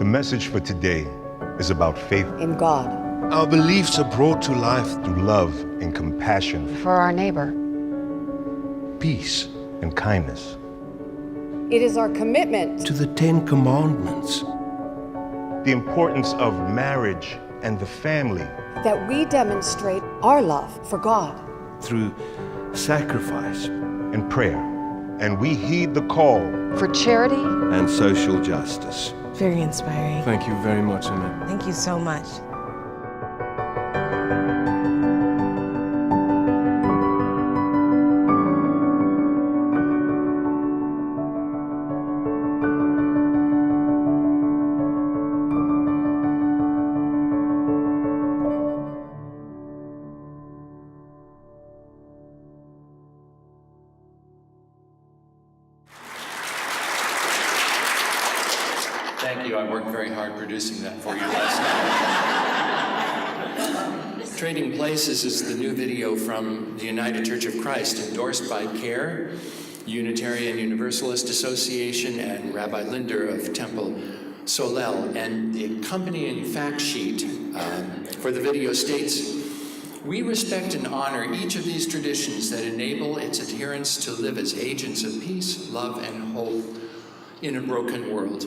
message for today is about faith in God, Our beliefs are brought to life through love and compassion, for our neighbor. peace and kindness. It is our commitment to the 10 Commandments, The importance of marriage and the family. that we demonstrate our love for God. through sacrifice And prayer. And we heed the call. For charity, and social justice. Very inspiring. Thank you very much, Annette. Thank you so much. Thank you. I worked very hard producing that for you last night. Trading Places is the new video from the United Church of Christ, endorsed by CARE, Unitarian Universalist Association, and Rabbi Linder of Temple Solel. And the accompanying fact sheet for the video states, "We respect and honor each of these traditions that enable its adherents to live as agents of peace, love, and hope in a broken world.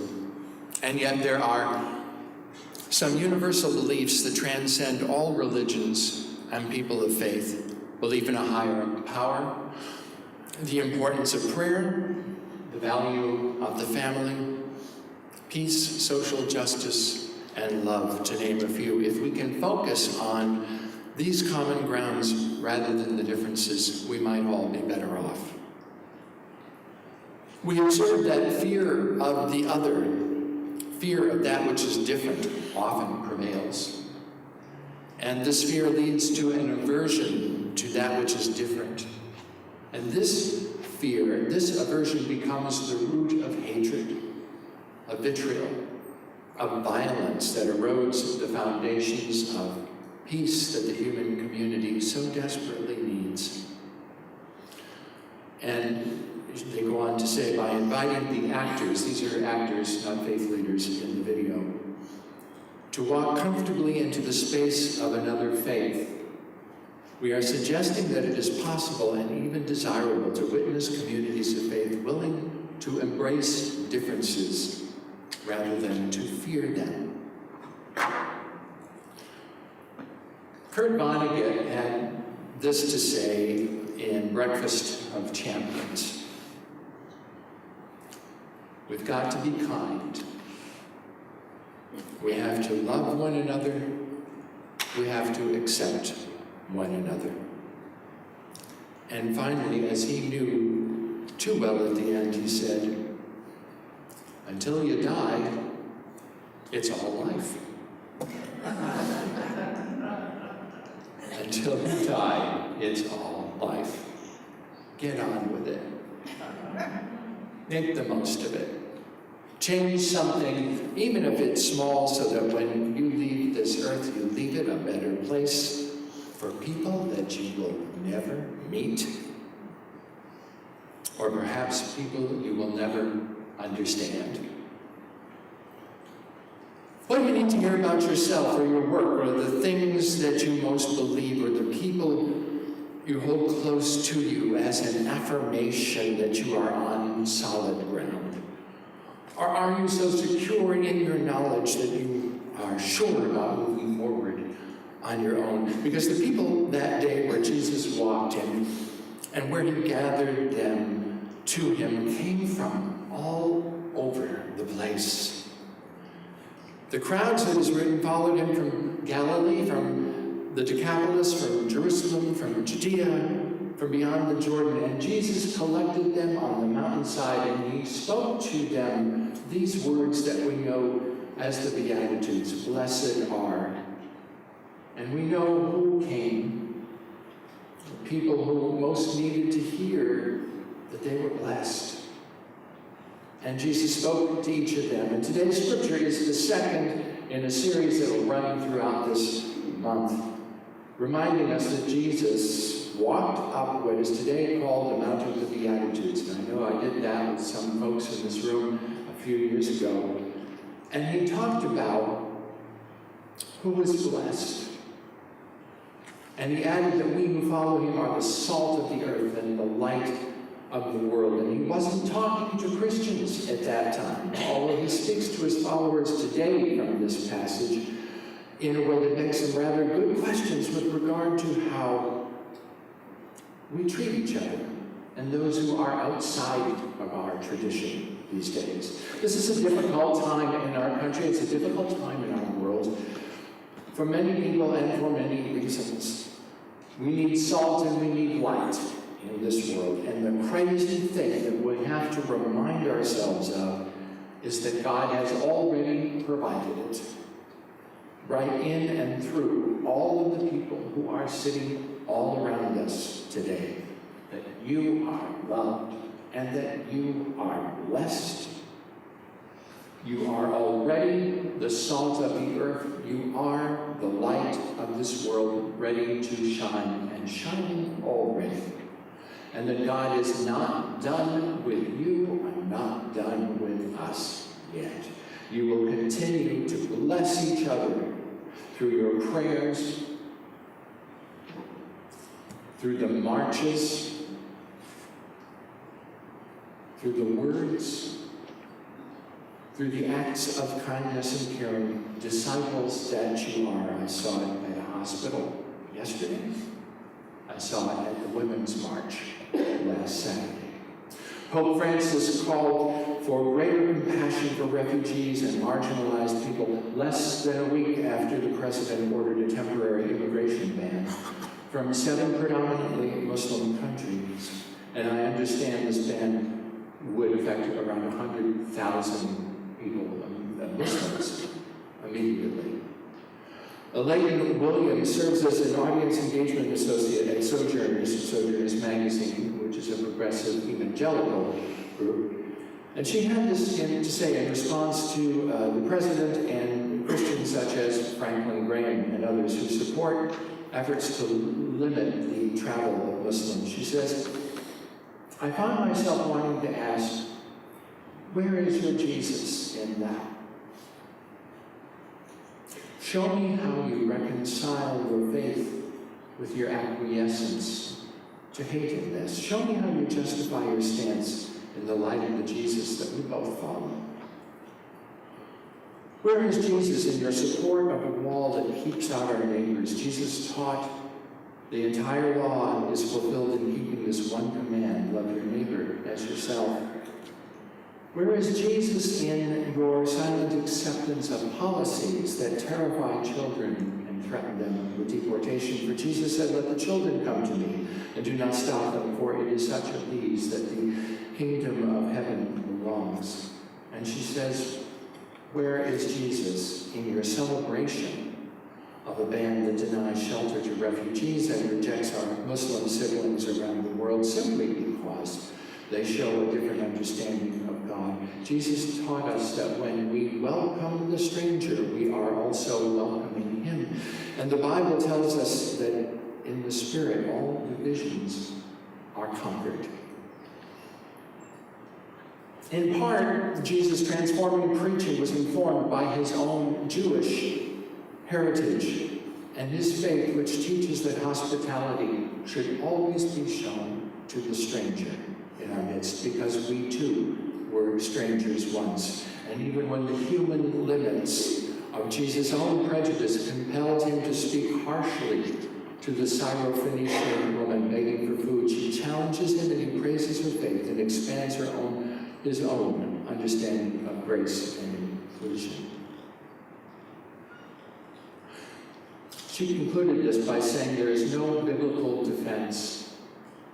And yet there are some universal beliefs that transcend all religions and people of faith. Belief in a higher power, the importance of prayer, the value of the family, peace, social justice, and love, to name a few. If we can focus on these common grounds rather than the differences, we might all be better off. We observe that fear of the other, fear of that which is different, often prevails. And this fear leads to an aversion to that which is different. And this fear, this aversion becomes the root of hatred, of vitriol, of violence that erodes the foundations of peace that the human community so desperately needs. And they go on to say, by inviting the actors, these are actors, not faith leaders in the video, to walk comfortably into the space of another faith, we are suggesting that it is possible and even desirable to witness communities of faith willing to embrace differences rather than to fear them. Kurt Vonnegut had this to say in Breakfast of Champions. We've got to be kind. We have to love one another. We have to accept one another. And finally, as he knew too well at the end, he said, until you die, it's all life. Until you die, it's all life. Get on with it. Make the most of it. Change something, even if it's small, so that when you leave this earth, you leave it a better place for people that you will never meet, or perhaps people you will never understand. What do you need to hear about yourself or your work or the things that you most believe or the people you hold close to you as an affirmation that you are on solid ground? Or are you so secure in your knowledge that you are sure about moving forward on your own? Because the people that day where Jesus walked in and where he gathered them to him came from all over the place. The crowds, it is written, followed him from Galilee, from the Decapolis, from Jerusalem, from Judea, from beyond the Jordan. And Jesus collected them on the mountainside, and he spoke to them these words that we know as the Beatitudes, blessed are. And we know who came, the people who most needed to hear that they were blessed. And Jesus spoke to each of them. And today's scripture is the second in a series that will run throughout this month, reminding us that Jesus walked up what is today called the Mount of the Beatitudes. And I know I did that with some folks in this room a few years ago. And he talked about who was blessed. And he added that we who follow him are the salt of the earth and the light of the world. And he wasn't talking to Christians at that time, although he speaks to his followers today from this passage in a way that makes some rather good questions with regard to how we treat each other and those who are outside of our tradition these days. This is a difficult time in our country. It's a difficult time in our world for many people and for many reasons. We need salt and we need light in this world. And the crazy thing that we have to remind ourselves of is that God has already provided it, right in and through all of the people who are sitting all around us today. That you are loved and that you are blessed. You are already the salt of the earth. You are the light of this world, ready to shine and shining already. And that God is not done with you and not done with us yet. You will continue to bless each other through your prayers, through the marches, through the words, through the acts of kindness and caring, disciples that you are. I saw it at a hospital yesterday. I saw it at the Women's March last Saturday. Pope Francis called for greater compassion for refugees and marginalized people less than a week after the president ordered a temporary immigration ban from 7 predominantly Muslim countries. And I understand this ban would affect around 100,000 people, Muslims, immediately. Elaine Williams serves as an audience engagement associate at Sojourners magazine, which is a progressive evangelical group. And she had this to say in response to the president and Christians such as Franklin Graham and others who support efforts to limit the travel of Muslims. She says, I find myself wanting to ask, where is your Jesus in that? Show me how you reconcile your faith with your acquiescence to hatingness. Show me how you justify your stance in the light of the Jesus that we both follow. Where is Jesus in your support of a wall that keeps out our neighbors? Jesus taught the entire law is fulfilled in keeping this one command, love your neighbor as yourself. Where is Jesus in your silent acceptance of policies that terrify children and threaten them with deportation? For Jesus said, let the children come to me and do not stop them, for it is such of these that the kingdom of heaven belongs. And she says, where is Jesus in your celebration of a ban that denies shelter to refugees and rejects our Muslim siblings around the world simply because they show a different understanding of God? Jesus taught us that when we welcome the stranger, we are also welcoming him. And the Bible tells us that in the Spirit, all divisions are conquered. In part, Jesus' transforming preaching was informed by his own Jewish heritage and his faith, which teaches that hospitality should always be shown to the stranger in our midst, because we too were strangers once. And even when the human limits of Jesus' own prejudice compelled him to speak harshly to the Syrophoenician woman begging for food, she challenges him and he praises her faith and expands his own understanding of grace and inclusion. She concluded this by saying there is no biblical defense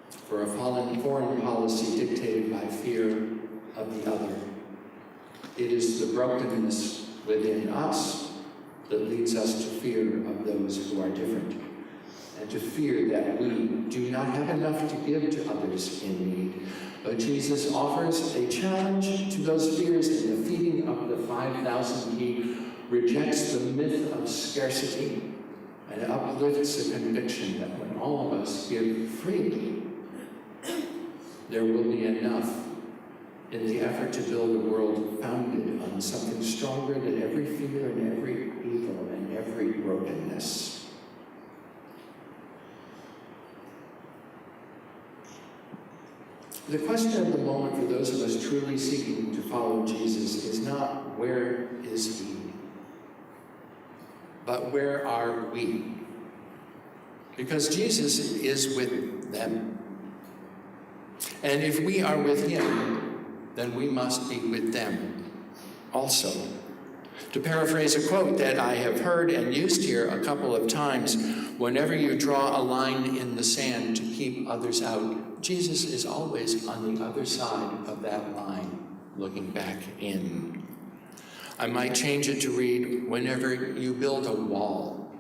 for a fallen foreign policy dictated by fear of the other. It is the brokenness within us that leads us to fear of those who are different, and to fear that we do not have enough to give to others in need. But Jesus offers a challenge to those fears in the feeding of the 5,000. He rejects the myth of scarcity and uplifts the conviction that when all of us give freely, there will be enough in the effort to build a world founded on something stronger than every fear and every evil and every brokenness. The question of the moment for those of us truly seeking to follow Jesus is not where is he, but where are we? Because Jesus is with them. And if we are with him, then we must be with them also. To paraphrase a quote that I have heard and used here a couple of times, whenever you draw a line in the sand to keep others out, Jesus is always on the other side of that line, looking back in. I might change it to read, whenever you build a wall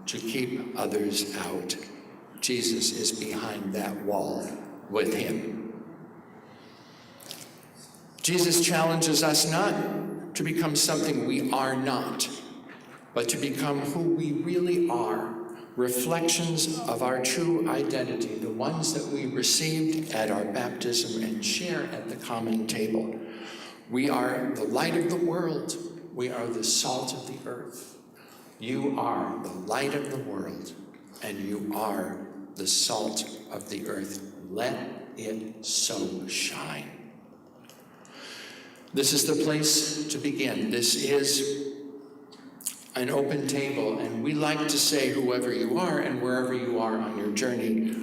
to keep others out, Jesus is behind that wall with him. Jesus challenges us not to become something we are not, but to become who we really are, reflections of our true identity, the ones that we received at our baptism and share at the common table. We are the light of the world. We are the salt of the earth. You are the light of the world, and you are the salt of the earth. Let it so shine. This is the place to begin. This is an open table, and we like to say, whoever you are and wherever you are on your journey,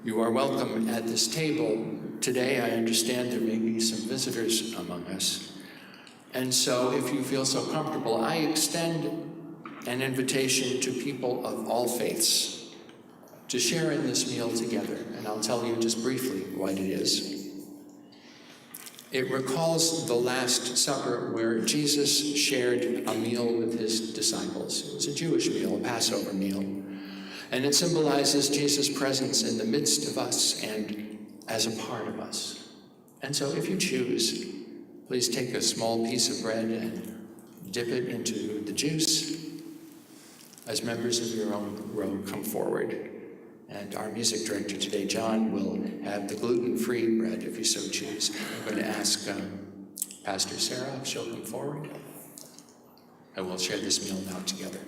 you are welcome at this table. Today, I understand there may be some visitors among us. And so, if you feel so comfortable, I extend an invitation to people of all faiths to share in this meal together. And I'll tell you just briefly what it is. It recalls the Last Supper where Jesus shared a meal with his disciples. It was a Jewish meal, a Passover meal. And it symbolizes Jesus' presence in the midst of us and as a part of us. And so if you choose, please take a small piece of bread and dip it into the juice. As members of your own row come forward. And our music director today, John, will have the gluten-free bread if you so choose. I'm going to ask Pastor Sarah if she'll come forward. And we'll share this meal now together.